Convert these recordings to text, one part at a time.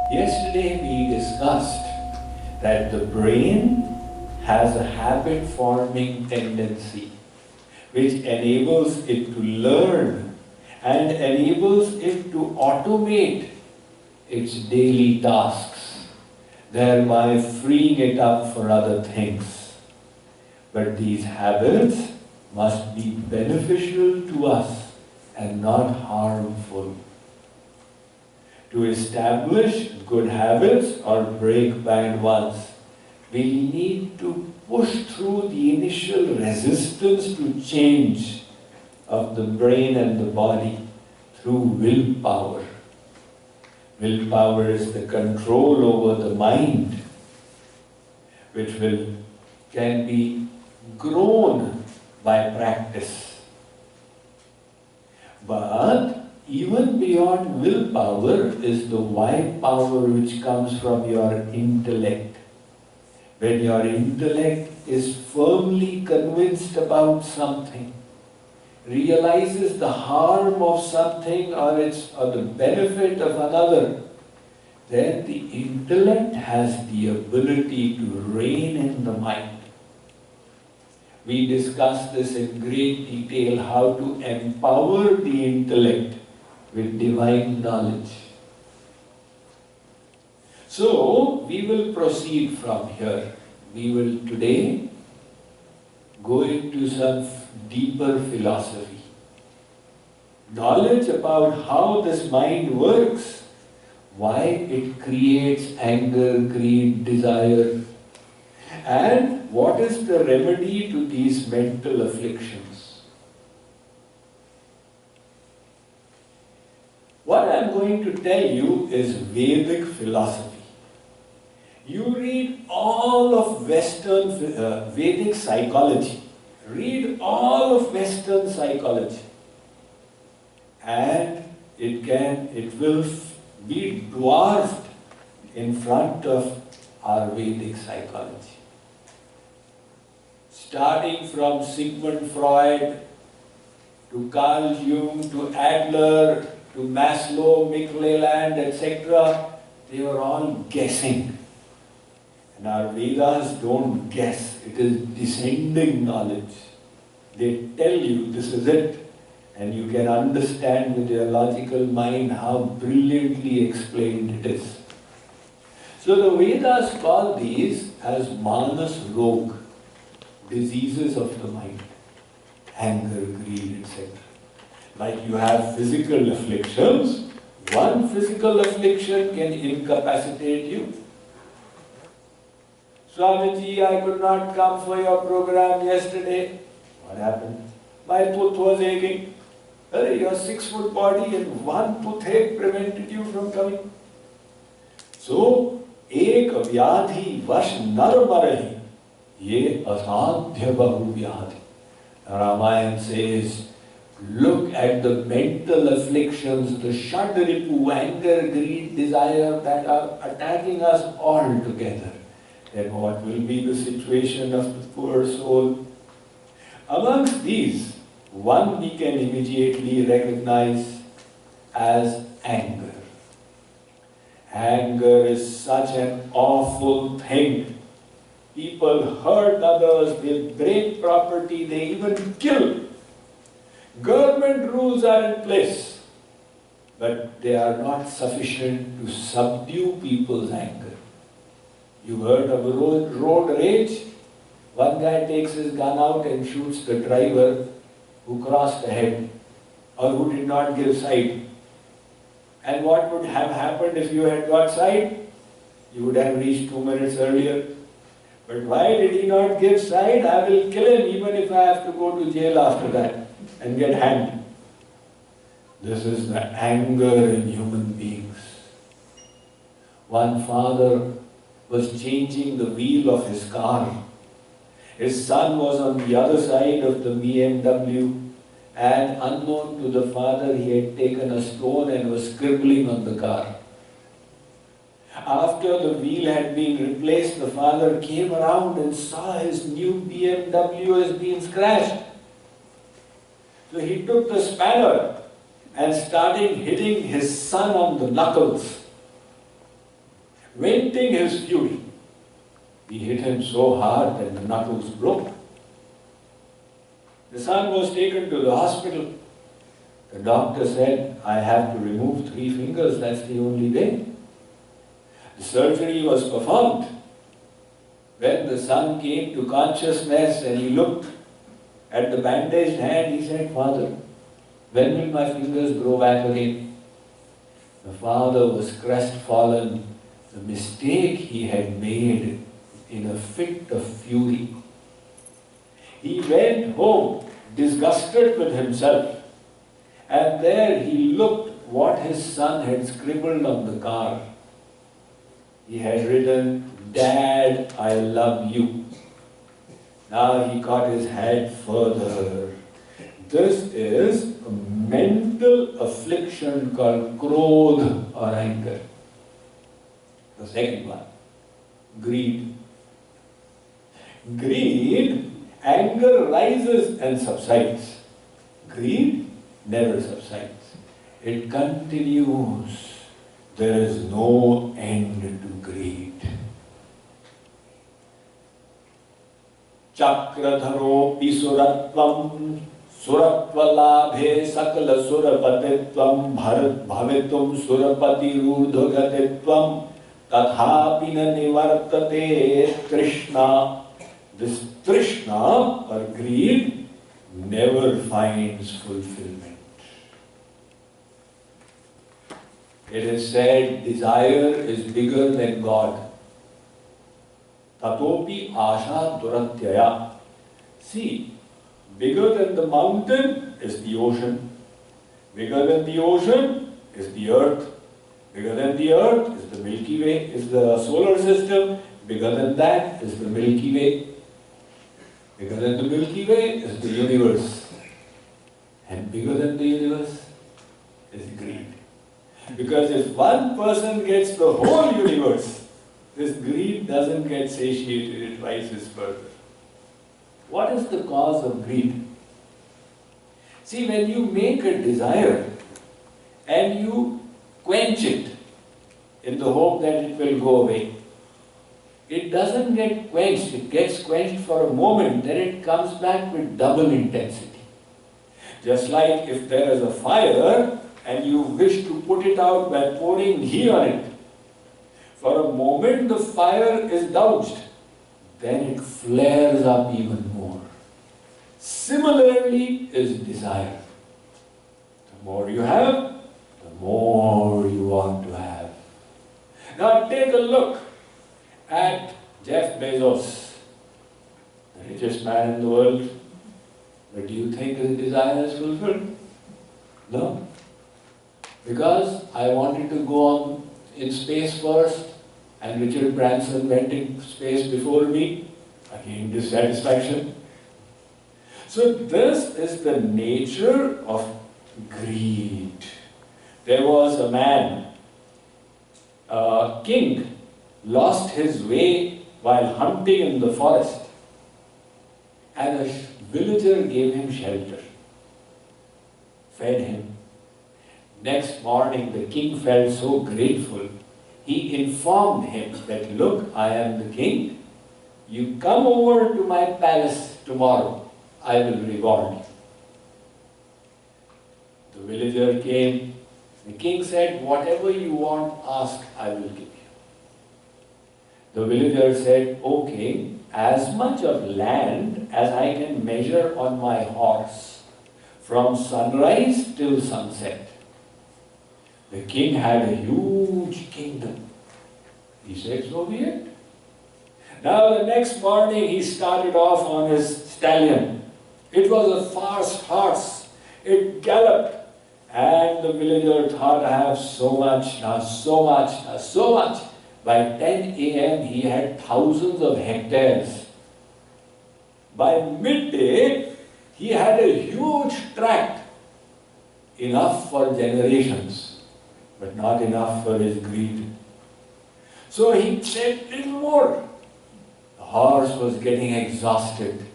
Yesterday we discussed that the brain has a habit-forming tendency which enables it to learn and enables it to automate its daily tasks, thereby freeing it up for other things. But these habits must be beneficial to us and not harmful. To establish good habits or break bad ones, we need to push through the initial resistance to change of the brain and the body through willpower. Willpower is the control over the mind, which can be grown by practice. But even beyond willpower is the why power which comes from your intellect. When your intellect is firmly convinced about something, realizes the harm of something or the benefit of another, then the intellect has the ability to reign in the mind. We discussed this in great detail, how to empower the intellect with divine knowledge. So, we will proceed from here. We will today go into some deeper philosophy. Knowledge about how this mind works, why it creates anger, greed, desire, and what is the remedy to these mental afflictions. What I am going to tell you is Vedic philosophy. You read all of Western Vedic psychology. Read all of Western psychology. And it will be dwarfed in front of our Vedic psychology. Starting from Sigmund Freud, to Carl Jung, to Adler, to Maslow, McClelland, etc., they were all guessing. And our Vedas don't guess, it is descending knowledge. They tell you this is it, and you can understand with your logical mind how brilliantly explained it is. So the Vedas call these as manas rog, diseases of the mind, anger, greed, etc. Like you have physical afflictions, one physical affliction can incapacitate you. Swamiji, I could not come for your program yesterday. What happened? My tooth was aching. Your 6-foot body and one toothache prevented you from coming. So, ek vyadhi vash nar marahi, ye asadhya bahu vyadhi. Ramayana says, look at the mental afflictions, the shadripu, anger, greed, desire that are attacking us all together. Then what will be the situation of the poor soul? Amongst these, one we can immediately recognize as anger. Anger is such an awful thing. People hurt others, they break property, they even kill. Government rules are in place, but they are not sufficient to subdue people's anger. You heard of road rage? One guy takes his gun out and shoots the driver who crossed ahead or who did not give side. And what would have happened if you had got side? You would have reached 2 minutes earlier. But why did he not give side? I will kill him even if I have to go to jail after that and get hanged. This is the anger in human beings. One father was changing the wheel of his car. His son was on the other side of the BMW, and unknown to the father, he had taken a stone and was scribbling on the car. After the wheel had been replaced, the father came around and saw his new BMW as being scratched. So he took the spanner and started hitting his son on the knuckles. venting his fury. He hit him so hard that the knuckles broke. The son was taken to the hospital. The doctor said, I have to remove 3 fingers, that's the only way. The surgery was performed. When the son came to consciousness and he looked at the bandaged hand, he said, Father, when will my fingers grow back again? The father was crestfallen. The mistake he had made in a fit of fury. He went home disgusted with himself, and there he looked what his son had scribbled on the car. He had written, Dad, I love you. Now he got his head further. This is a mental affliction called krodh or anger. The second one, greed. Greed, anger rises and subsides. Greed never subsides. It continues. There is no end to greed. Chakradharopi suratvam suratvalabhe sakala surapatitvam bhavitum surapati rurdhagatitvam tathapi na nivartate trishna. This trishna or greed never finds fulfillment. It is said desire is bigger than God. Tatopi asha duratyaya. See, bigger than the mountain is the ocean. Bigger than the ocean is the earth. Bigger than the earth is the Milky Way, is the solar system. Bigger than that is the Milky Way. Bigger than the Milky Way is the universe. And bigger than the universe is greed. Because if one person gets the whole universe, this greed doesn't get satiated, it rises further. What is the cause of greed? See, when you make a desire and you quench it in the hope that it will go away, it doesn't get quenched, it gets quenched for a moment, then it comes back with double intensity. Just like if there is a fire and you wish to put it out by pouring ghee on it, for a moment the fire is doused, then it flares up even more. Similarly is desire. The more you have, the more you want to have. Now take a look at Jeff Bezos, the richest man in the world. But do you think his desire is fulfilled? No. Because I wanted to go on in space first, and Richard Branson went in space before me. Again, dissatisfaction. So this is the nature of greed. There was a man, a king, lost his way while hunting in the forest, and a villager gave him shelter, fed him. Next morning the king felt so grateful, he informed him that, look, I am the king, you come over to my palace tomorrow, I will reward you. The villager came, the king said, whatever you want, ask, I will give you. The villager said, okay, as much of land as I can measure on my horse, from sunrise till sunset. The king had a huge kingdom. He said, so be it. Now the next morning he started off on his stallion. It was a fast horse. It galloped. And the villager thought, I have so much, now so much, now so much. By 10 a.m. he had thousands of hectares. By midday, he had a huge tract, enough for generations, but not enough for his greed. So he said, little more. The horse was getting exhausted.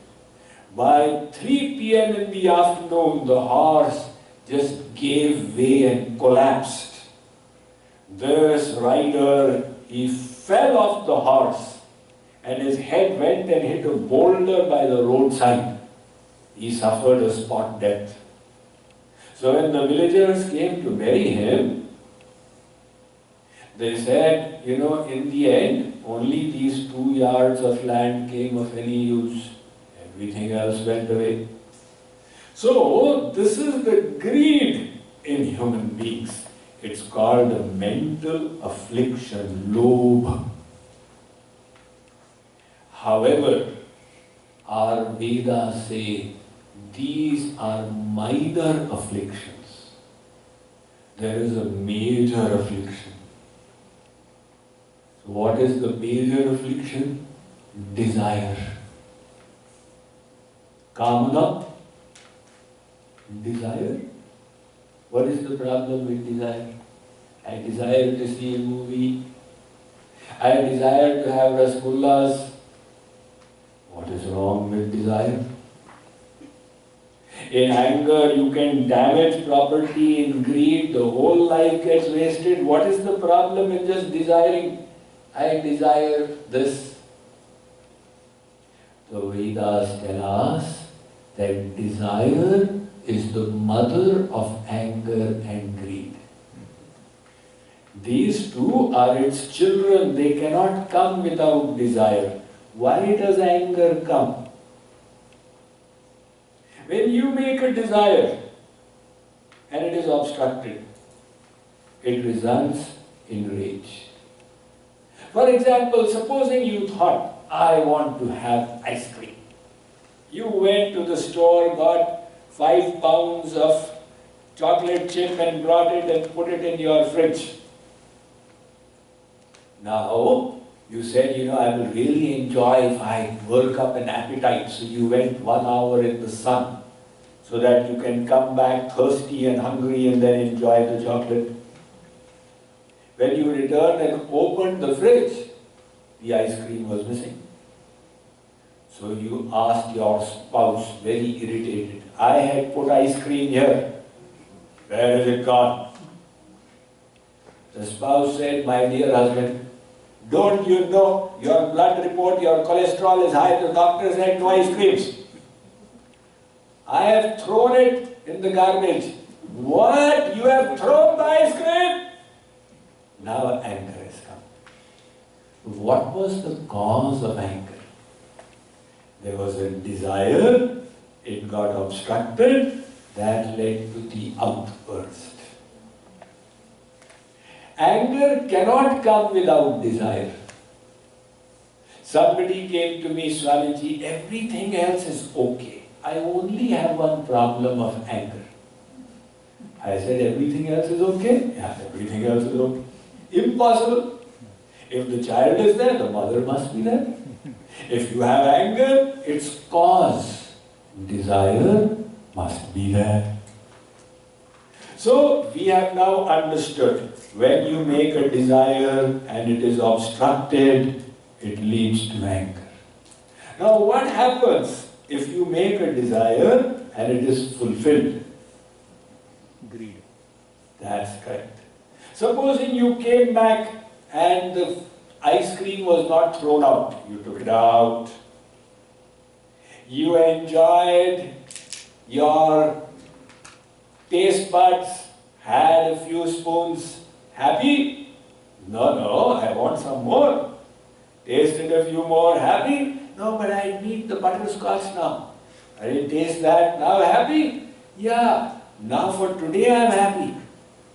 By 3 p.m. in the afternoon, the horse just gave way and collapsed. This rider, He fell off the horse and his head went and hit a boulder by the roadside. He suffered a spot death. So when the villagers came to bury him, they said, in the end, only these 2 yards of land came of any use. Everything else went away. So, this is the greed in human beings. It's called a mental affliction, lobh. However, our Vedas say these are minor afflictions. There is a major affliction. So what is the major affliction? Desire. Kamana. Desire. What is the problem with desire? I desire to see a movie. I desire to have rasgullas. What is wrong with desire? In anger, you can damage property. In greed, the whole life gets wasted. What is the problem in just desiring? I desire this. The Vedas tell us that desire is the mother of anger and greed. These two are its children. They cannot come without desire. Why does anger come? When you make a desire and it is obstructed, it results in rage. For example, supposing you thought, I want to have ice cream. You went to the store, got 5 pounds of chocolate chip and brought it and put it in your fridge. Now, you said, I will really enjoy if I work up an appetite. So you went 1 hour in the sun so that you can come back thirsty and hungry and then enjoy the chocolate. When you returned and opened the fridge, the ice cream was missing. So you asked your spouse, very irritated, I had put ice cream here. Where is it gone? The spouse said, my dear husband, don't you know your blood report, your cholesterol is high, the doctor said no ice creams. I have thrown it in the garbage. What? You have thrown the ice cream? Now anger has come. What was the cause of anger? There was a desire, it got obstructed, that led to the outburst. Anger cannot come without desire. Somebody came to me, Swamiji, everything else is okay. I only have one problem of anger. I said, everything else is okay? Yeah, everything else is okay. Impossible. If the child is there, the mother must be there. If you have anger, its cause, desire, must be there. So, we have now understood, when you make a desire and it is obstructed, it leads to anger. Now, what happens if you make a desire and it is fulfilled? Greed. That's correct. Supposing you came back and the ice cream was not thrown out. You took it out. You enjoyed your taste buds, had a few spoons. Happy? No, I want some more. Tasted a few more. Happy? No, but I need the butterscotch now. I didn't taste that. Now happy? Yeah. Now for today I am happy.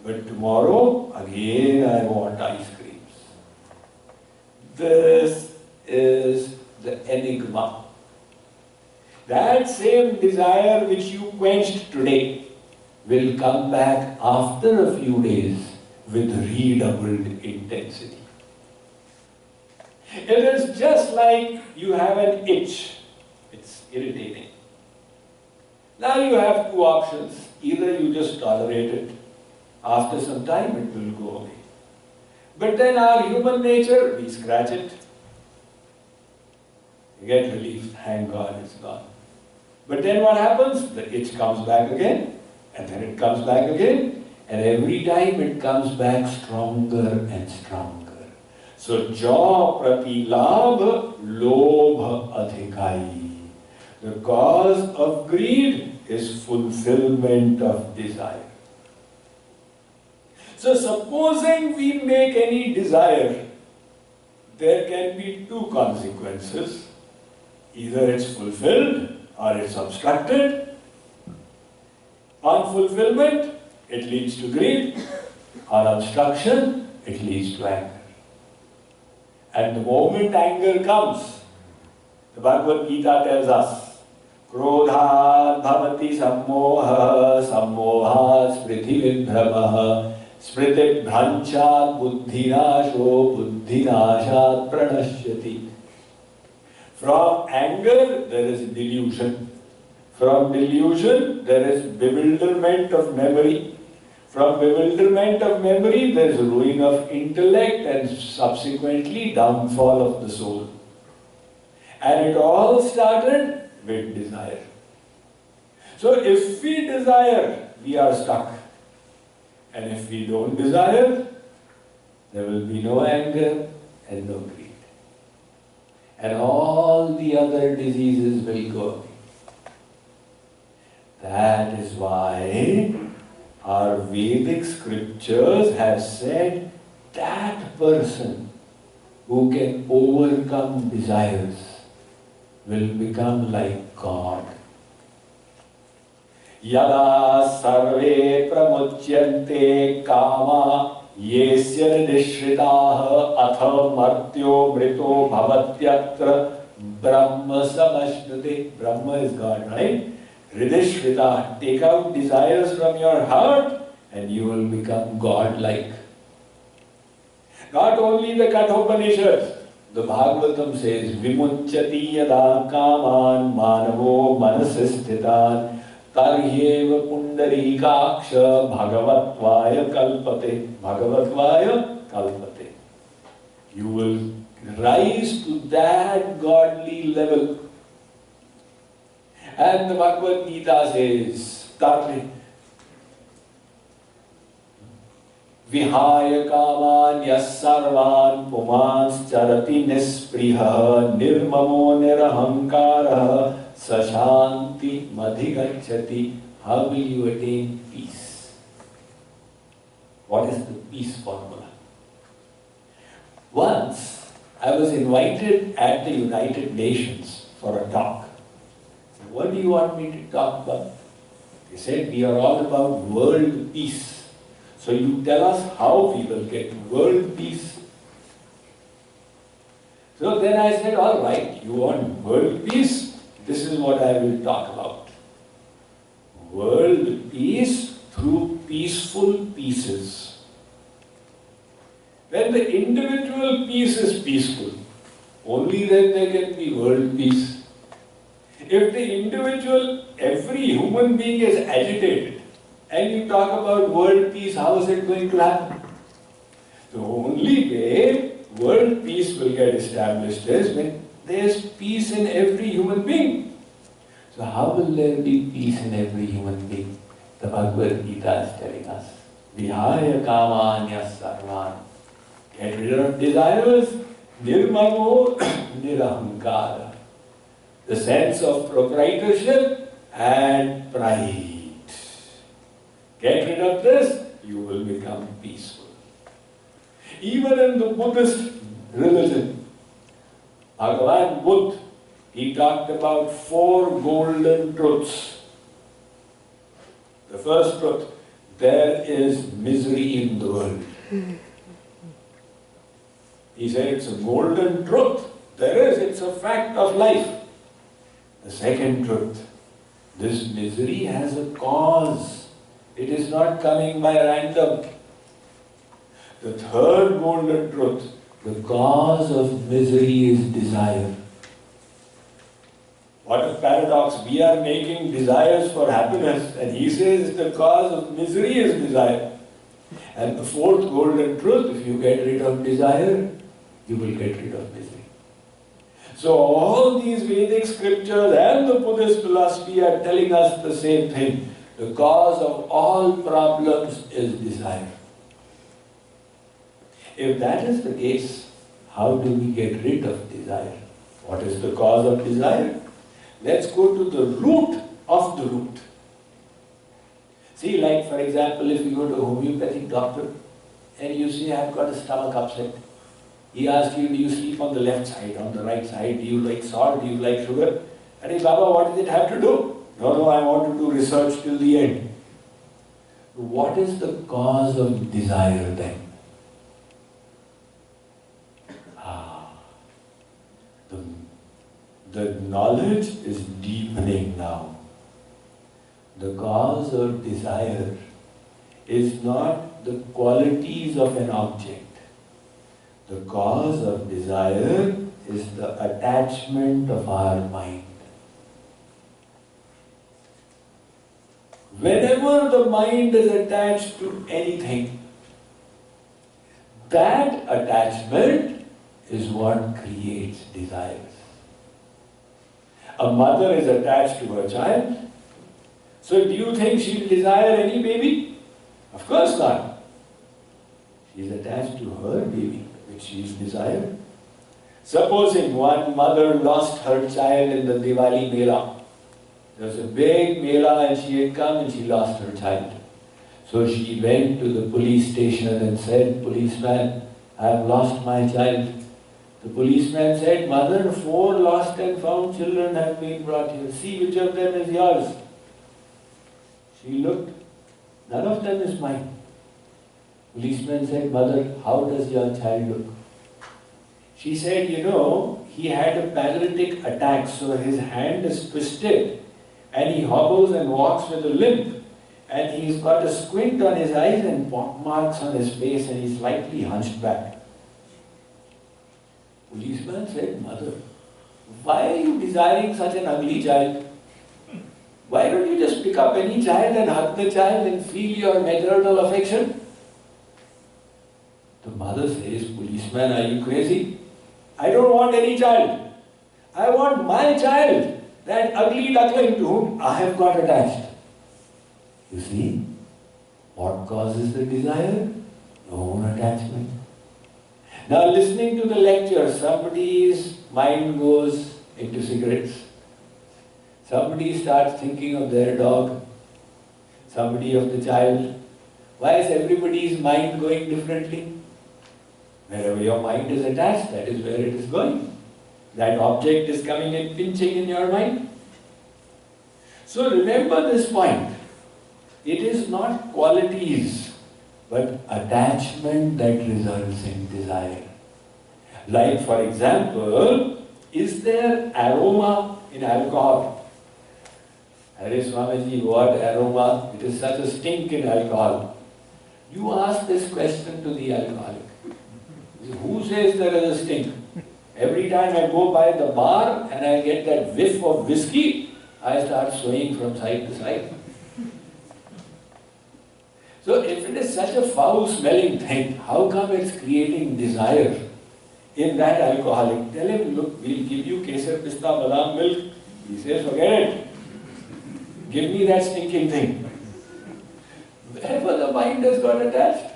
But tomorrow, again I want ice creams. This is the enigma. That same desire which you quenched today will come back after a few days with redoubled intensity. It is just like you have an itch. It's irritating. Now you have 2 options. Either you just tolerate it. After some time it will go away. But then our human nature, we scratch it. You get relief. Thank God it's gone. But then what happens? The itch comes back again. And then it comes back again. And every time it comes back stronger and stronger. So, jo prati labh, lobh adhikai. The cause of greed is fulfillment of desire. So, supposing we make any desire, there can be two consequences. Either it's fulfilled or it's obstructed. On fulfillment, it leads to greed. On obstruction, it leads to anger. And the moment anger comes, the Bhagavad-Gita tells us, Krodhat bhavati sammoha, sammoha smriti vibhramaha, smriti bhranchat buddhinasho, buddhinashat pranashyati. From anger, there is delusion. From delusion, there is bewilderment of memory. From bewilderment of memory, there is ruin of intellect and subsequently downfall of the soul. And it all started with desire. So if we desire, we are stuck. And if we don't desire, there will be no anger and no greed. And all the other diseases will go away. That is why our Vedic scriptures have said that person who can overcome desires will become like God. Yada sarve pramuchyante kama yesya nishritah atha martyo mrito bhavatyatra brahma samashnute. Brahma is God, right? Ridishrita, take out desires from your heart and you will become God-like. Not only the Kathopanishads, the Bhagavatam says, Vimuchyati yada kaman manavo manasisthitan taryeva pundarikaksha bhagavatvaya kalpate. Bhagavatvaya kalpate. You will rise to that godly level. And the Bhagavad-Gita says, thirdly, Vihaya kaman yassarvan pumans charati nispriha nirmamo nirahankara sashanti madhigacchati. How will you attain peace? What is the peace formula? Once, I was invited at the United Nations for a talk. What do you want me to talk about? They said, we are all about world peace. So you tell us how we will get world peace. So then I said, all right, you want world peace? This is what I will talk about. World peace through peaceful pieces. When the individual peace is peaceful, only then there can be world peace. If the individual, every human being is agitated, and you talk about world peace, how is it going to happen? The only way world peace will get established is when there is peace in every human being. So how will there be peace in every human being? The Bhagavad-Gita is telling us, Vihaya kamanya sarvan. Get rid of desires, nirmamo nirahankara. The sense of proprietorship and pride. Get rid of this, you will become peaceful. Even in the Buddhist religion, Bhagavan Buddha, he talked about 4 golden truths. The first truth, there is misery in the world. He said it's a golden truth. There is, it's a fact of life. The second truth, this misery has a cause. It is not coming by random. The third golden truth, the cause of misery is desire. What a paradox. We are making desires for happiness, and he says the cause of misery is desire. And the fourth golden truth, if you get rid of desire, you will get rid of misery. So all these Vedic scriptures and the Buddhist philosophy are telling us the same thing. The cause of all problems is desire. If that is the case, How do we get rid of desire? What is the cause of desire? Let's go to the root of the root. See, like for example, if you go to a homeopathic doctor and you say, I've got a stomach upset. He asks you, do you sleep on the left side, on the right side? Do you like salt? Do you like sugar? And hey, Baba, what does it have to do? No, I want to do research till the end. What is the cause of desire then? The knowledge is deepening now. The cause of desire is not the qualities of an object. The cause of desire is the attachment of our mind. Whenever the mind is attached to anything, that attachment is what creates desires. A mother is attached to her child. So do you think she'll desire any baby? Of course not. She's attached to her baby, which she's desired. Supposing one mother lost her child in the Diwali Mela. There was a big Mela and she had come and she lost her child. So she went to the police station and said, policeman, I have lost my child. The policeman said, mother, 4 lost and found children have been brought here. See which of them is yours. She looked. None of them is mine. Policeman said, mother, how does your child look? She said, he had a paralytic attack, so his hand is twisted and he hobbles and walks with a limp. And he's got a squint on his eyes and pock marks on his face and he's slightly hunched back. Policeman said, mother, why are you desiring such an ugly child? Why don't you just pick up any child and hug the child and feel your maternal affection? The mother says, policeman, are you crazy? I don't want any child. I want my child, that ugly duckling to whom I have got attached. You see, what causes the desire? Your own attachment. Now listening to the lecture, somebody's mind goes into cigarettes. Somebody starts thinking of their dog. Somebody of the child. Why is everybody's mind going differently? Wherever your mind is attached, that is where it is going. That object is coming and pinching in your mind. So remember this point. It is not qualities, but attachment that results in desire. Like for example, is there aroma in alcohol? Hare Swamiji, what aroma? It is such a stink in alcohol. You ask this question to the alcoholic. Who says there is a stink? Every time I go by the bar and I get that whiff of whiskey, I start swaying from side to side. So if it is such a foul-smelling thing, how come it's creating desire in that alcoholic? Tell him, look, we'll give you kesar, pista, badam milk. He says, forget it. Give me that stinking thing. Wherever the mind has got attached,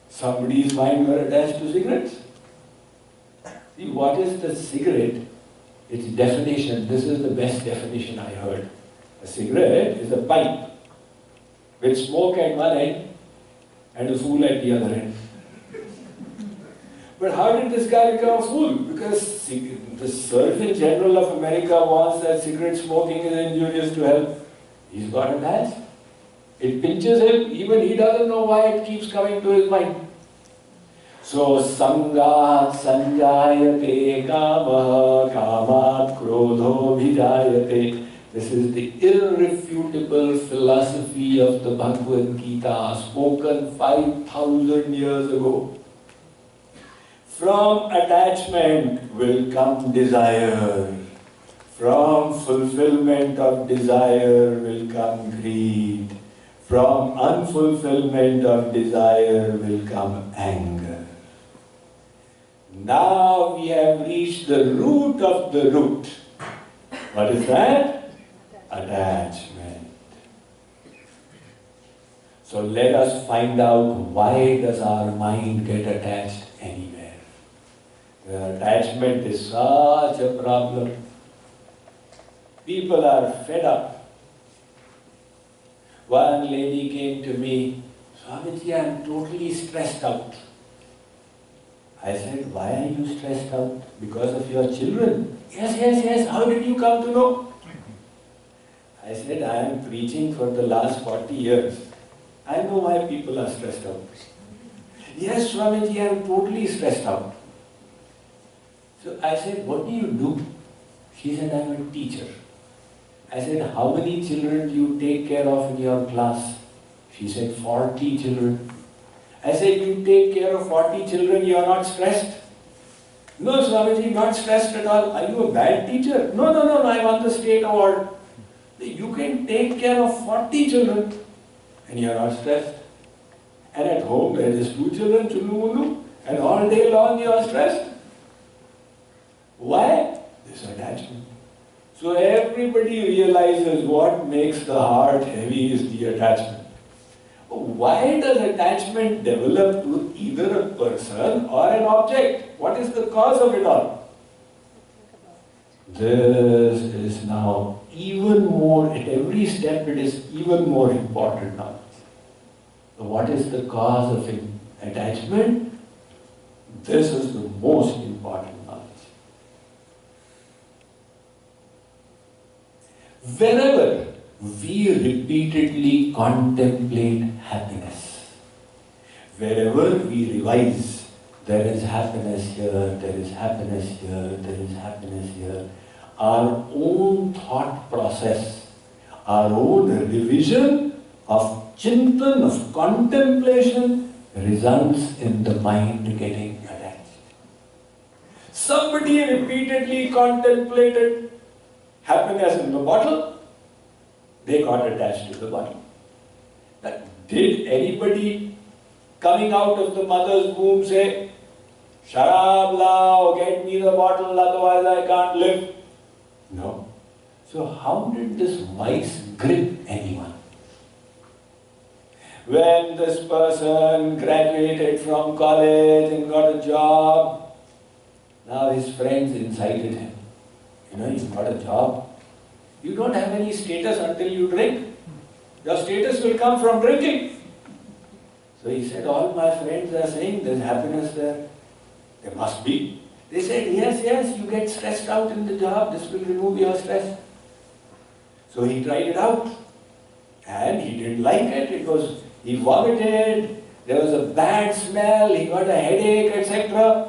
somebody's mind got attached to cigarettes. See, what is the cigarette? Its definition, this is the best definition I heard. A cigarette is a pipe with smoke at one end and a fool at the other end. But how did this guy become a fool? Because the Surgeon General of America wants that cigarette smoking is injurious to health. He's got attached. It pinches him, even he doesn't know why it keeps coming to his mind. So, sangat sanjayate kamaha kamat krodho bhijayate. This is the irrefutable philosophy of the Bhagavad-Gita, spoken 5,000 years ago. From attachment will come desire. From fulfillment of desire will come greed. From unfulfillment of desire will come anger. Now we have reached the root of the root. What is that? Attachment. So let us find out, why does our mind get attached anywhere? The attachment is such a problem. People are fed up. One lady came to me, Swamiji, I am totally stressed out. I said, why are you stressed out? Because of your children? Yes. How did you come to know? I said, I am preaching for the last 40 years. I know why people are stressed out. Yes, Swamiji, I am totally stressed out. So I said, what do you do? She said, I am a teacher. I said, how many children do you take care of in your class? She said, 40 children. I said, you take care of 40 children, you are not stressed? No, Swamiji, not stressed at all. Are you a bad teacher? No, I won the state award. You can take care of 40 children and you are not stressed. And at home there is 2 children, chunu, and all day long you are stressed. Why? This attachment. So everybody realizes what makes the heart heavy is the attachment. Why does attachment develop to either a person or an object? What is the cause of it all? This is now even more, at every step it is even more important now. So what is the cause of attachment? This is the most important knowledge. Wherever we repeatedly contemplate happiness, wherever we revise, there is happiness here, there is happiness here, there is happiness here, our own thought process, our own revision of chintan, of contemplation, results in the mind getting attached. Somebody repeatedly contemplated happiness in the bottle, they got attached to the bottle. But did anybody coming out of the mother's womb say, Sharab lao, get me the bottle, otherwise I can't live? No. So how did this vice grip anyone? When this person graduated from college and got a job, now his friends incited him. You've got a job. You don't have any status until you drink. Your status will come from drinking. So he said, all my friends are saying there's happiness there. There must be. They said, yes, you get stressed out in the job. This will remove your stress. So he tried it out. And he didn't like it. He vomited. There was a bad smell. He got a headache, etc.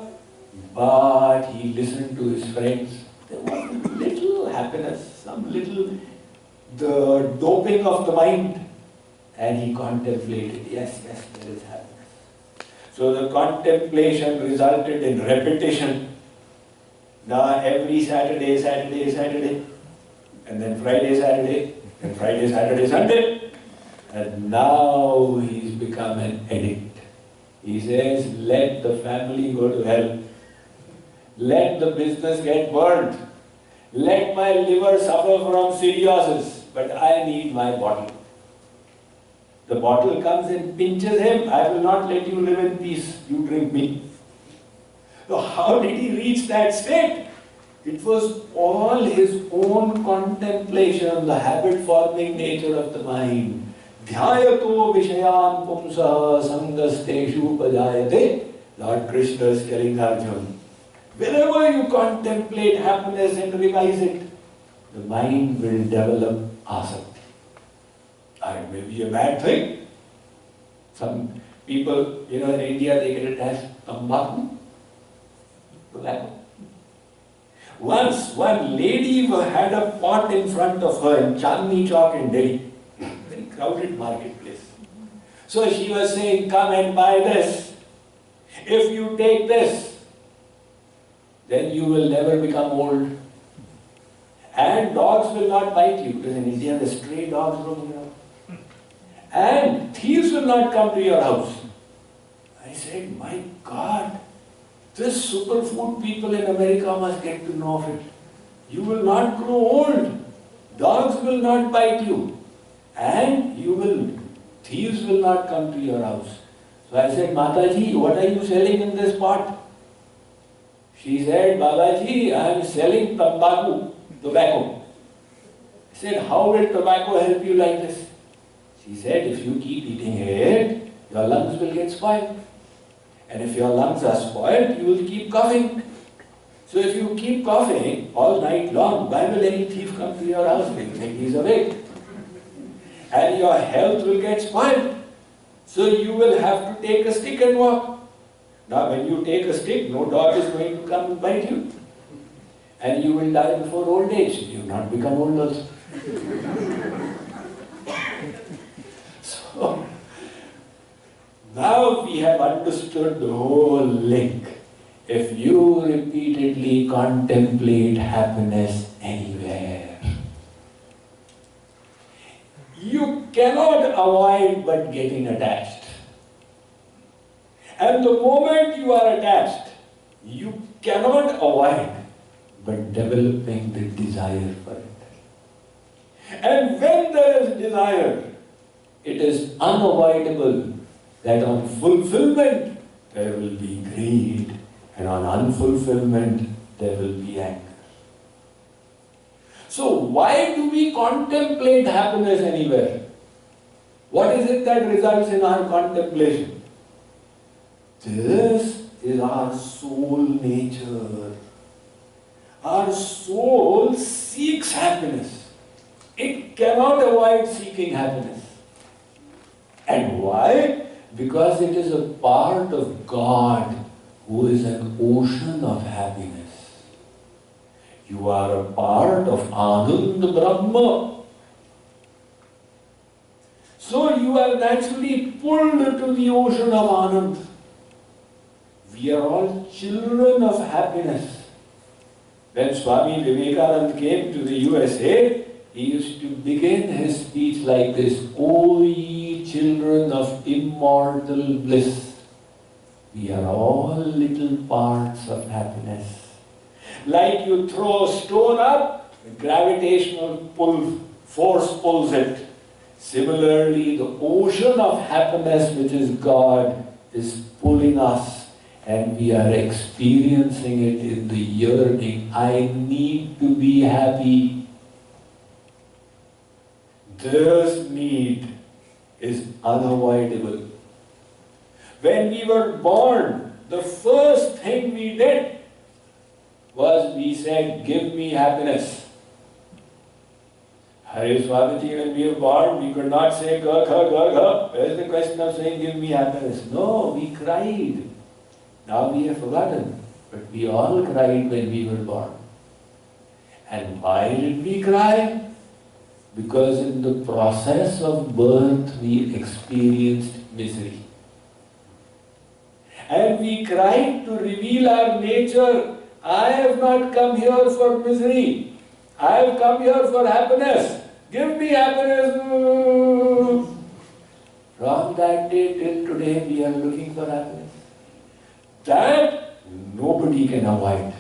But he listened to his friends. There was little happiness, the doping of the mind. And he contemplated, yes, there is happiness. So the contemplation resulted in repetition. Now every Saturday, and then Friday, Saturday, and Friday, Saturday, Sunday. And now he's become an addict. He says, let the family go to hell. Let the business get burned. Let my liver suffer from cirrhosis, but I need my bottle. The bottle comes and pinches him. I will not let you live in peace. You drink me. So how did he reach that state? It was all his own contemplation, the habit-forming nature of the mind. Dhyayato vishayan pumsa sangasteshu pajayate. Lord Krishna is telling Arjuna. Whenever you contemplate happiness and revise it, the mind will develop asakti. It may be a bad thing. Some people, in India, they get attached to tambaku, tobacco. Once, one lady had a pot in front of her in Chandni Chowk in Delhi, very crowded marketplace. So she was saying, come and buy this. If you take this, then you will never become old. And dogs will not bite you, because in India there are stray dogs roaming around. And thieves will not come to your house. I said, my God, this superfood people in America must get to know of it. You will not grow old. Dogs will not bite you. And thieves will not come to your house. So I said, Mataji, what are you selling in this pot? She said, Babaji, I am selling tobacco. I said, how will tobacco help you like this? She said, if you keep eating it, your lungs will get spoiled. And if your lungs are spoiled, you will keep coughing. So if you keep coughing all night long, why will any thief come to your house? They think he's awake. And your health will get spoiled. So you will have to take a stick and walk. Now when you take a stick, no dog is going to come and bite you. And you will die before old age. You will not become old also. So, now we have understood the whole link. If you repeatedly contemplate happiness anywhere, you cannot avoid but getting attached. And the moment you are attached, you cannot avoid but developing the desire for it. And when there is desire, it is unavoidable that on fulfillment there will be greed, and on unfulfillment there will be anger. So why do we contemplate happiness anywhere? What is it that results in our contemplation? This is our soul nature. Our soul seeks happiness. It cannot avoid seeking happiness. And why? Because it is a part of God who is an ocean of happiness. You are a part of Anand Brahma. So you are naturally pulled to the ocean of Anand. We are all children of happiness. When Swami Vivekananda came to the USA, he used to begin his speech like this: O ye children of immortal bliss, we are all little parts of happiness. Like you throw a stone up, the gravitational force pulls it. Similarly, the ocean of happiness, which is God, is pulling us, and we are experiencing it in the yearning. I need to be happy. This need is unavoidable. When we were born, the first thing we did was we said, give me happiness. Hare Swamiji, when we were born, we could not say, ga, ga, ga, ga. Where's the question of saying, give me happiness? No, we cried. Now we have forgotten. But we all cried when we were born. And why did we cry? Because in the process of birth, we experienced misery. And we cried to reveal our nature. I have not come here for misery. I have come here for happiness. Give me happiness. From that day till today, we are looking for happiness. That nobody can avoid.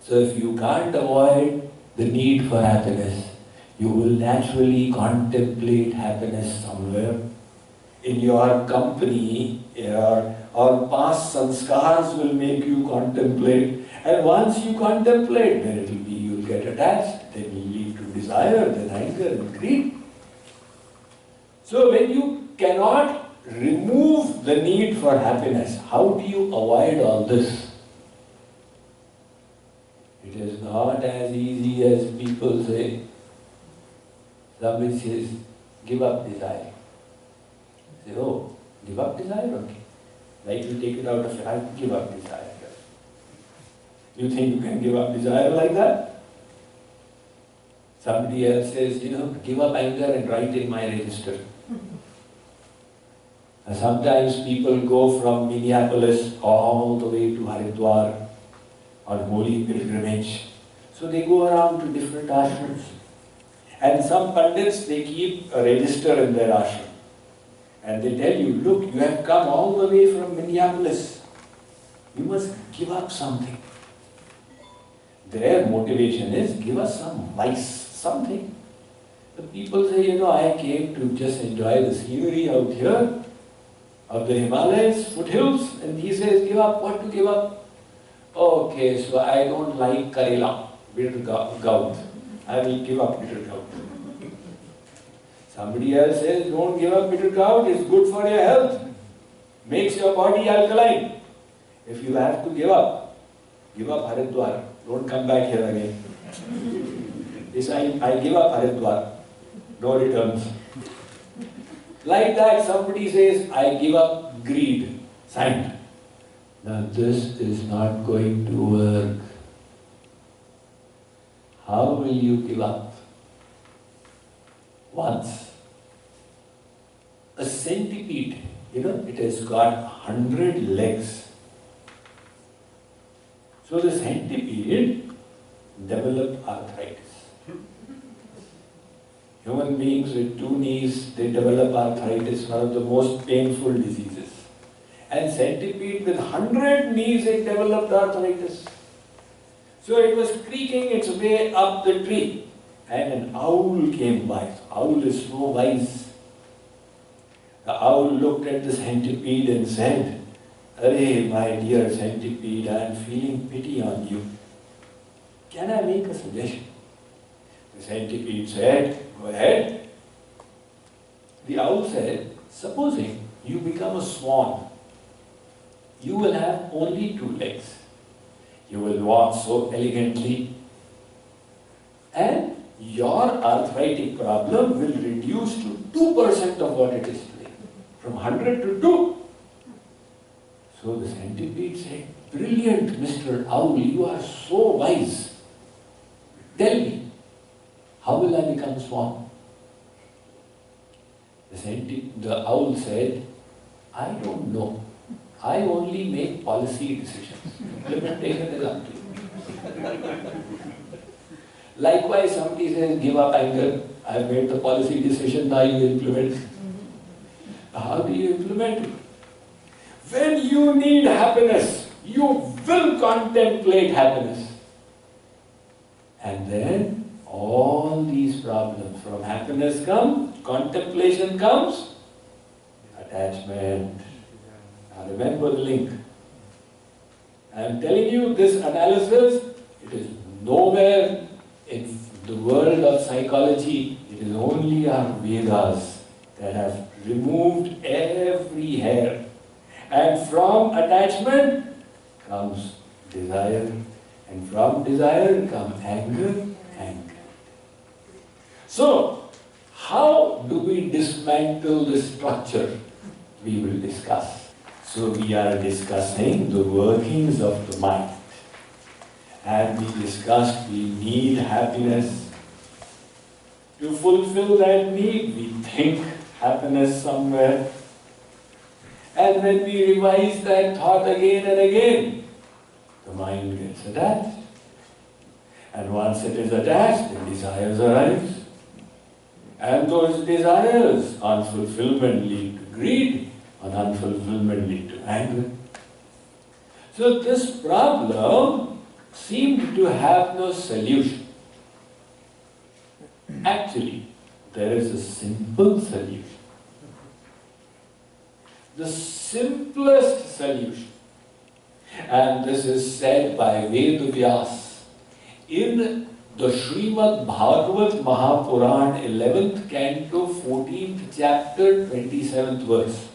So if you can't avoid the need for happiness, you will naturally contemplate happiness somewhere. In your company, or past sanskars will make you contemplate. And once you contemplate, then it will be, you will get attached, then you lead to desire, then anger and greed. So when you cannot remove the need for happiness, how do you avoid all this? It is not as easy as people say. Somebody says, give up desire. Say, oh, give up desire? Okay. Like you take it out of your life, give up desire. You think you can give up desire like that? Somebody else says, give up anger and write in my register. Sometimes people go from Minneapolis all the way to Haridwar on holy pilgrimage. So they go around to different ashrams. And some pandits, they keep a register in their ashram. And they tell you, look, you have come all the way from Minneapolis. You must give up something. Their motivation is, give us some vice, something. The people say, I came to just enjoy the scenery out here, of the Himalayas, foothills. And he says, give up, what to give up? Okay, so I don't like Karela, bitter gourd. I will give up bitter gourd. Somebody else says, don't give up bitter gourd, it's good for your health. Makes your body alkaline. If you have to give up Haridwar. Don't come back here again. Yes, I give up Haridwar. No returns. Like that, somebody says, I give up greed. Signed. Now this is not going to work. How will you give up? Once. A centipede, it has got 100 legs. So the centipede developed arthritis. Human beings with 2 knees, they develop arthritis, one of the most painful diseases. And centipede with 100 knees, it developed arthritis. So it was creaking its way up the tree. And an owl came by. The owl is so wise. The owl looked at the centipede and said, "Arey, my dear centipede, I am feeling pity on you. Can I make a suggestion?" The centipede said, "Go ahead." The owl said, "Supposing you become a swan, you will have only 2 legs. You will walk so elegantly, and your arthritic problem will reduce to 2% of what it is today, from 100 to 2. So the centipede said, "Brilliant, Mr. Owl, you are so wise. Tell me, how will I become swan?" The owl said, "I don't know. I only make policy decisions. Implementation is up to you." Likewise, somebody says, "Give up anger. I have made the policy decision, now you implement it." How do you implement it? When you need happiness, you will contemplate happiness. And then all these problems from happiness come, contemplation comes, attachment. Now remember the link. I am telling you this analysis, it is nowhere in the world of psychology. It is only our Vedas that have removed every hair. And from attachment comes desire. And from desire comes anger. So, how do we dismantle the structure? We will discuss. So we are discussing the workings of the mind. And we discussed we need happiness. To fulfill that need, we think happiness somewhere. And when we revise that thought again and again, the mind gets attached. And once it is attached, the desires arise. And those desires on fulfillment lead to greed, on unfulfillment lead to anger. So this problem seemed to have no solution. Actually, there is a simple solution. The simplest solution, and this is said by Ved-Vyas in the Srimad Bhagavad Mahapuran, 11th canto, 14th chapter, 27th verse.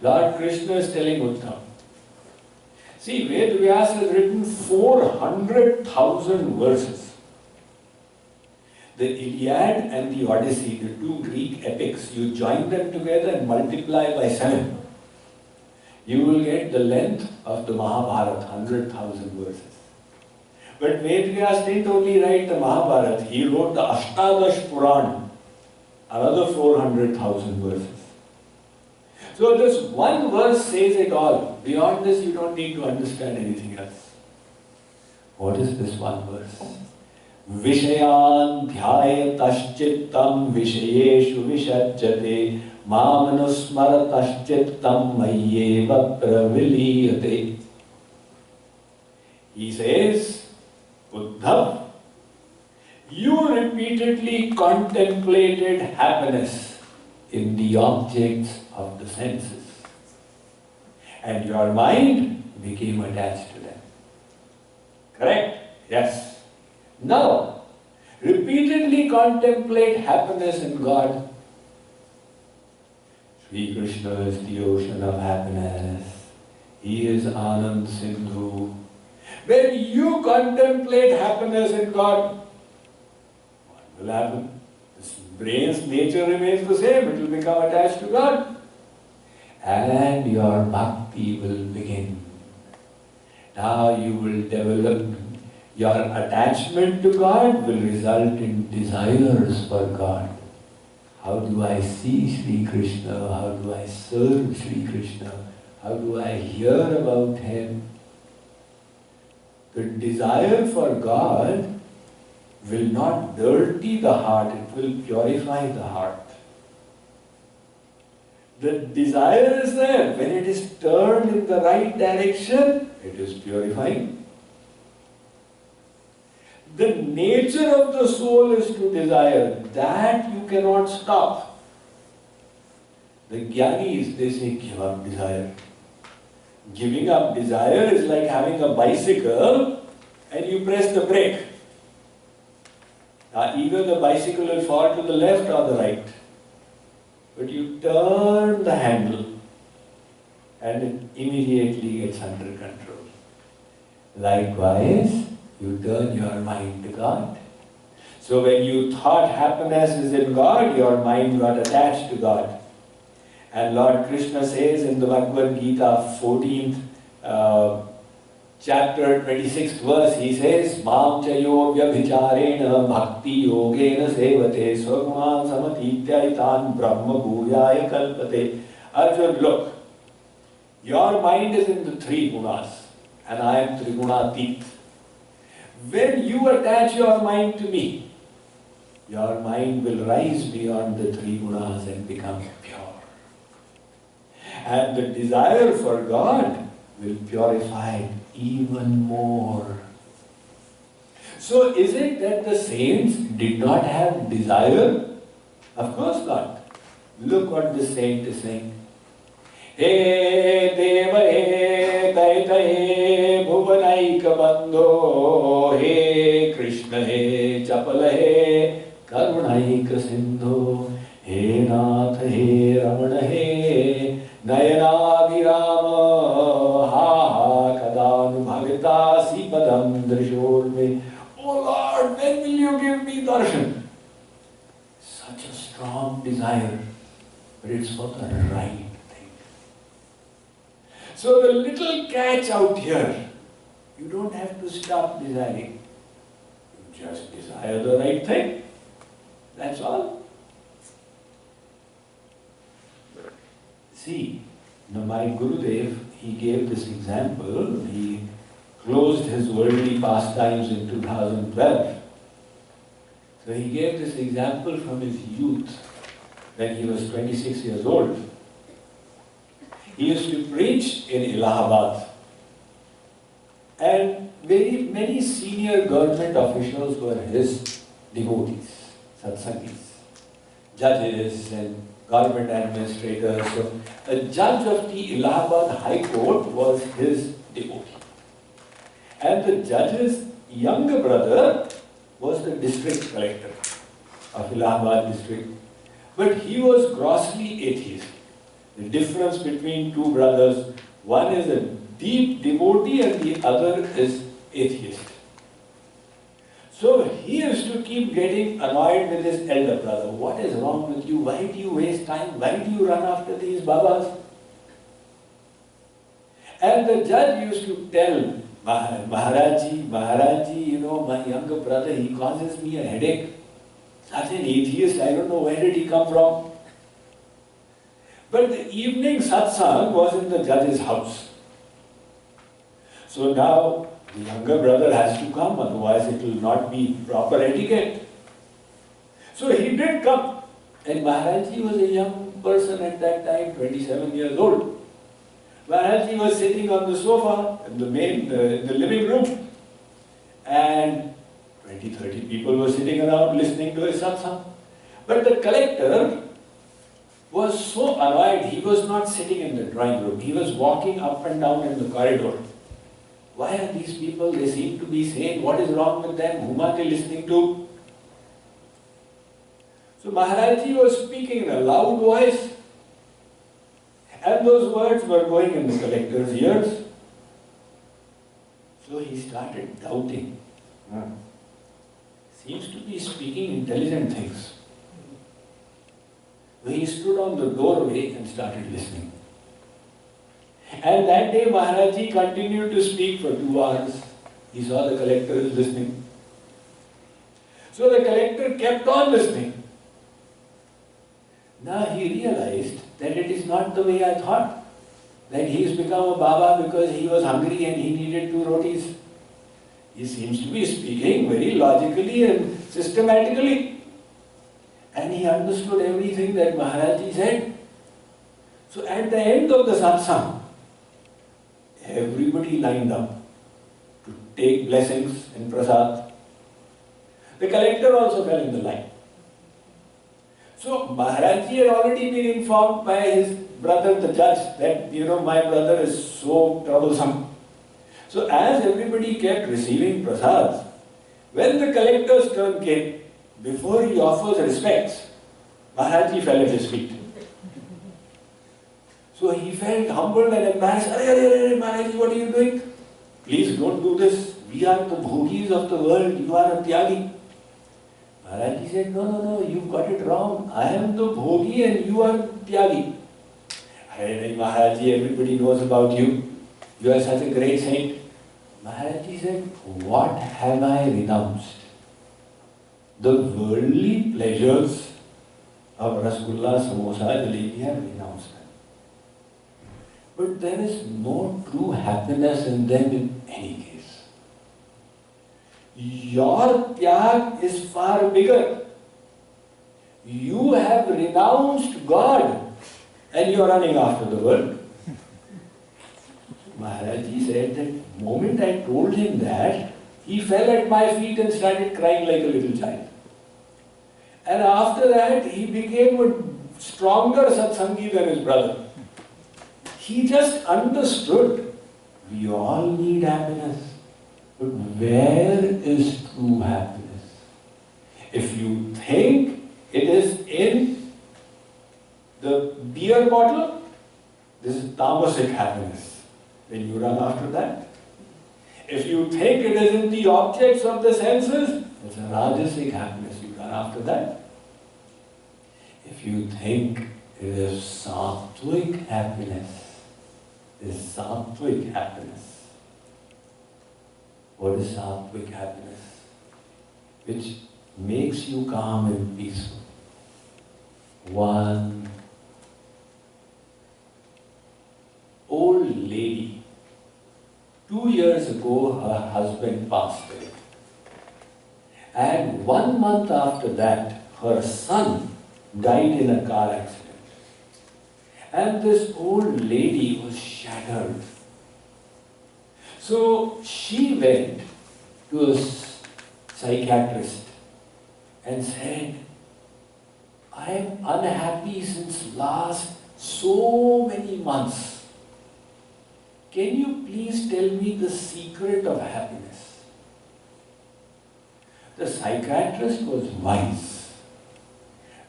Lord Krishna is telling Uddhava. See, Ved-Vyas has written 400,000 verses. The Iliad and the Odyssey, the 2 Greek epics, you join them together and multiply by 7. You will get the length of the Mahabharata, 100,000 verses. But Ved-Vyas didn't only write the Mahabharata, he wrote the Ashtadash Puran, another 400,000 verses. So this one verse says it all. Beyond this, you don't need to understand anything else. What is this one verse? Vishayan dhyayataschittam vishayeshu vishajyate mamanusmarataschittam mayyeva praviliyate. He says, Uddhav, you repeatedly contemplated happiness in the objects of the senses. And your mind became attached to them. Correct? Yes. Now, repeatedly contemplate happiness in God. Sri Krishna is the ocean of happiness. He is Anand Sindhu. When you contemplate happiness in God, what will happen? This brain's nature remains the same. It will become attached to God. And your bhakti will begin. Now you will develop, your attachment to God will result in desires for God. How do I see Sri Krishna? How do I serve Sri Krishna? How do I hear about Him? The desire for God will not dirty the heart, it will purify the heart. The desire is there. When it is turned in the right direction, it is purifying. The nature of the soul is to desire. That you cannot stop. The jnanis, they say, give up desire. Giving up desire is like having a bicycle and you press the brake. Either the bicycle will fall to the left or the right. But you turn the handle and it immediately gets under control. Likewise, you turn your mind to God. So when you thought happiness is in God, your mind got attached to God. And Lord Krishna says in the Bhagavad-Gita 14th chapter 26th verse, he says, Mam chayo vyabhicharena bhakti yogena sevate swagunan samatitya brahma bhuyaya kalpate. Arjun, look, your mind is in the three gunas and I am trigunatit. When you attach your mind to me, your mind will rise beyond the three gunas and become pure. And the desire for God will purify even more. So is it that the saints did not have desire? Of course not. Look what the saint is saying. He deva he daita he bhuvanaika bandho he Krishna he chapala he karunaika sindho he nath he ramana he Nayanabhirama ha kadanu bhagatasi padam drishorme. Oh Lord, when will you give me darshan? Such a strong desire, but it's for the right thing. So the little catch out here, you don't have to stop desiring. You just desire the right thing. That's all. See, my Gurudev, he gave this example. He closed his worldly pastimes in 2012. So he gave this example from his youth, when he was 26 years old. He used to preach in Allahabad. And many senior government officials were his devotees, satsangis, judges and government administrators. So a judge of the Allahabad High Court was his devotee. And the judge's younger brother was the district collector of Allahabad district. But he was grossly atheist. The difference between two brothers, one is a deep devotee and the other is atheist. So he used to keep getting annoyed with his elder brother. What is wrong with you? Why do you waste time? Why do you run after these babas? And the judge used to tell Maharajji, you know, my younger brother, he causes me a headache. Such an atheist, I don't know where did he come from. But the evening satsang was in the judge's house. So now the younger brother has to come, otherwise it will not be proper etiquette. So he did come. And Maharajji was a young person at that time, 27 years old. Maharajji was sitting on the sofa in the living room. And 20-30 people were sitting around listening to his satsang. But the collector, was so annoyed, he was not sitting in the drawing room, he was walking up and down in the corridor. Why are these people, they seem to be sane, what is wrong with them, whom are they listening to? So Maharaji was speaking in a loud voice, and those words were going in the collector's ears. So he started doubting. Seems to be speaking intelligent things. So he stood on the doorway and started listening. And that day Maharaji continued to speak for 2 hours. He saw the collector is listening. So the collector kept on listening. Now he realized that it is not the way I thought. That he has become a Baba because he was hungry and he needed 2 rotis. He seems to be speaking very logically and systematically. And he understood everything that Maharaji said. So at the end of the satsang, everybody lined up to take blessings and prasad. The collector also fell in the line. So Maharaji had already been informed by his brother, the judge, that, my brother is so troublesome. So as everybody kept receiving prasads, when the collector's turn came, before he offers respects, Maharaji fell at his feet. So he felt humbled and embarrassed. Maharaji, what are you doing? Please don't do this. We are the bhogis of the world. You are a tyagi. Maharaji said, no, you've got it wrong. I am the bhogi and you are tyagi. Maharaji, everybody knows about you. You are such a great saint. Maharaji said, what have I renounced? The worldly pleasures of Rasgulla, Samosa, Jalebi, I have renounced them. But there is no true happiness in them in any case. Your tyag is far bigger. You have renounced God and you are running after the world. Maharaji said that the moment I told him that, he fell at my feet and started crying like a little child. And after that, he became a stronger satsangi than his brother. He just understood, we all need happiness. But where is true happiness? If you think it is in the beer bottle, this is tamasic happiness. Then you run after that. If you think it is in the objects of the senses, it's a rajasic happiness. You run after that. If you think it is sattvic happiness, is sattvic happiness. What is sattvic happiness? Which makes you calm and peaceful. One old lady, 2 years ago her husband passed away. And 1 month after that, her son died in a car accident. And this old lady was shattered. So she went to a psychiatrist and said, I am unhappy since last so many months. Can you please tell me the secret of happiness? The psychiatrist was wise.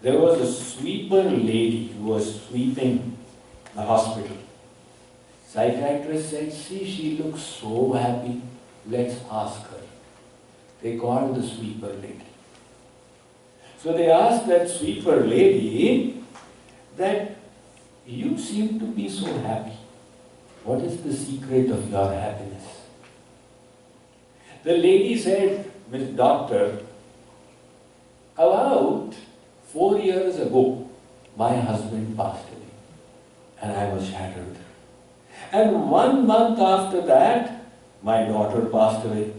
There was a sweeper lady who was sweeping the hospital. Psychiatrist said, see, she looks so happy. Let's ask her. They called the sweeper lady. So they asked that sweeper lady that you seem to be so happy. What is the secret of your happiness? The lady said, Miss Doctor, about 4 years ago, my husband passed away and I was shattered. And 1 month after that, my daughter passed away.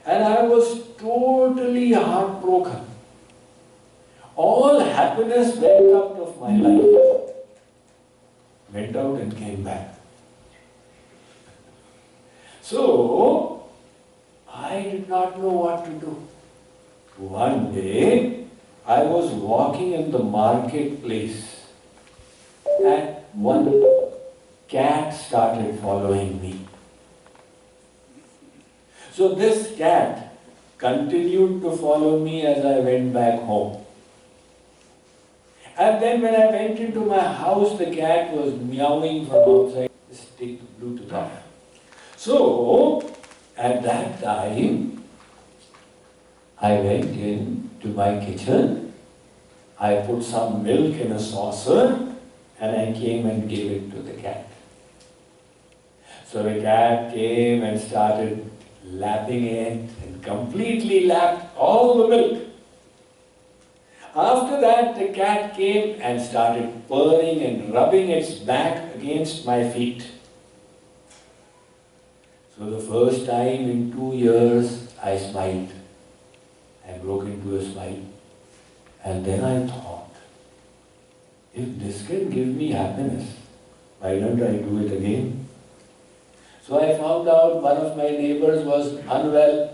And I was totally heartbroken. All happiness went out of my life. Went out and came back. So, I did not know what to do. One day, I was walking in the marketplace and one cat started following me. So this cat continued to follow me as I went back home. And then when I went into my house, the cat was meowing from outside. Just take the Bluetooth off. So, at that time, I went in to my kitchen. I put some milk in a saucer and I came and gave it to the cat. So the cat came and started lapping it and completely lapped all the milk. After that, the cat came and started purring and rubbing its back against my feet. So the first time in 2 years, I smiled. I broke into a smile. And then I thought, if this can give me happiness, why don't I do it again? So I found out one of my neighbors was unwell,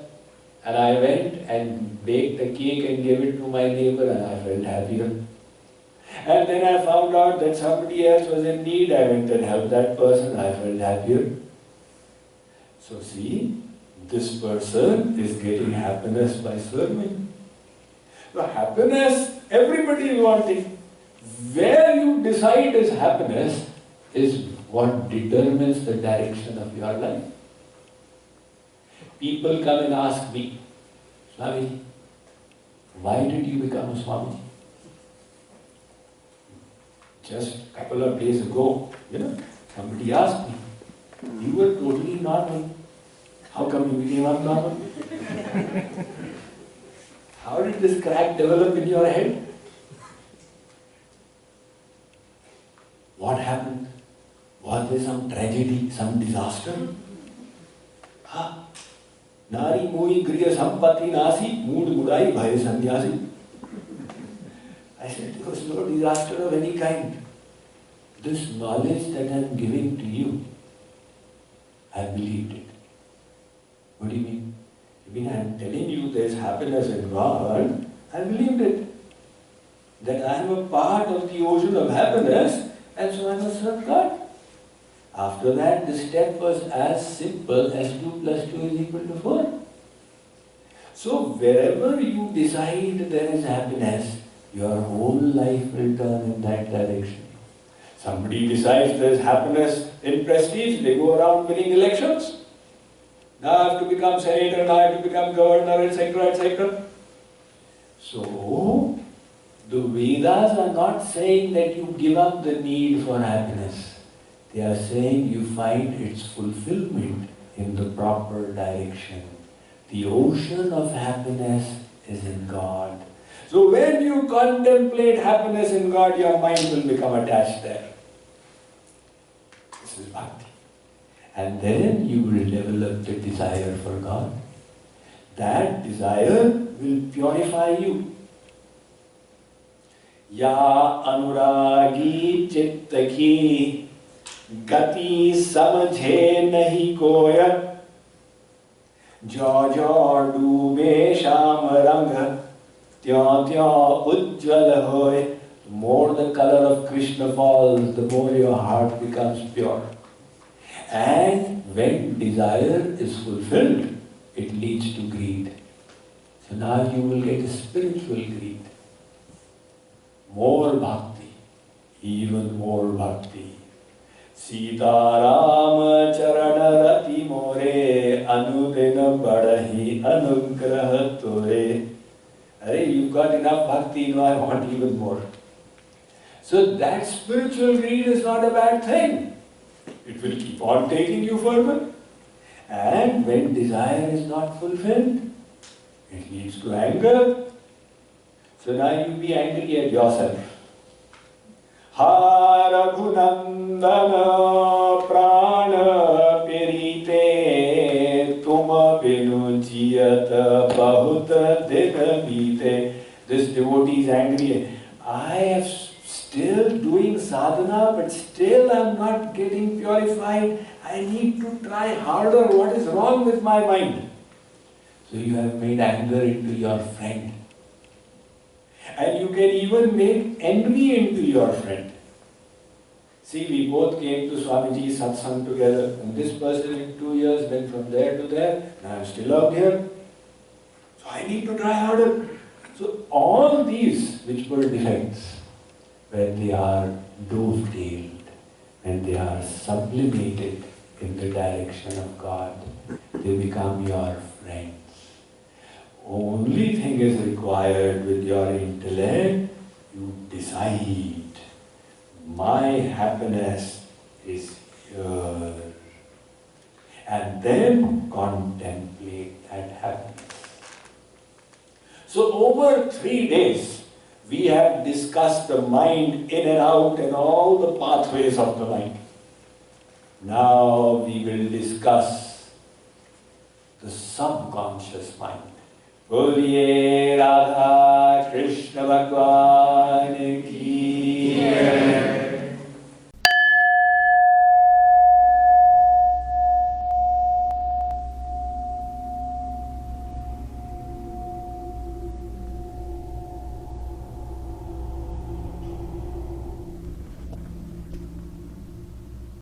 and I went and baked a cake and gave it to my neighbor, and I felt happier. And then I found out that somebody else was in need. I went and helped that person. I felt happier. So see, this person is getting happiness by serving. So happiness, everybody is wanting. Where you decide is happiness is what determines the direction of your life. People come and ask me, Swami, why did you become a Swami? Just a couple of days ago, somebody asked me, you were totally normal. How come you became abnormal? How did this crack develop in your head? What happened? Was there some tragedy, some disaster? Nari mui griya sampati nasi, mood mudai bhaya sannyasi. I said, there was no disaster of any kind. This knowledge that I am giving to you, I believed it. What do you mean? You mean I am telling you there is happiness in God? I believed it. That I am a part of the ocean of happiness, and so I must serve God. After that, the step was as simple as 2 plus 2 is equal to 4. So wherever you decide there is happiness, your whole life will turn in that direction. Somebody decides there is happiness in prestige, they go around winning elections. Now I have to become senator, now I have to become governor, etc., etc. So, the Vedas are not saying that you give up the need for happiness. They are saying you find its fulfillment in the proper direction. The ocean of happiness is in God. So when you contemplate happiness in God, your mind will become attached there. This is bhakti. And then you will develop the desire for God. That desire will purify you. Ya anuragi chittaki gati samjhe nahi koya jo jo dube sham rang tya tya ujjwal hoy. The more the color of Krishna falls, the more your heart becomes pure. And when desire is fulfilled, it leads to greed. So now you will get a spiritual greed. More bhakti, even more bhakti. Sita Rama Charana Rati More Anudena Badahi Anugraha Tore. Hey, you've got enough bhakti, now I want even more. So that spiritual greed is not a bad thing. It will keep on taking you further. And when desire is not fulfilled, it leads to anger. So now you be angry at yourself. Ha Raghunandana prana pirite tuma binu jiyata bahuta dina bite. This devotee is angry. I have still doing sadhana, but still I am not getting purified. I need to try harder. What is wrong with my mind? So you have made anger into your friend. And you can even make envy into your friend. See, we both came to Swamiji's satsang together, and this person in 2 years went from there to there, and I'm still out here. So I need to try harder. So all these which were defects, when they are dovetailed, when they are sublimated in the direction of God, they become your friends. Only thing is required with your intellect, you decide, my happiness is here. And then contemplate that happiness. So over 3 days, we have discussed the mind in and out and all the pathways of the mind. Now we will discuss the subconscious mind. Boliye Radha Krishna Bhagwan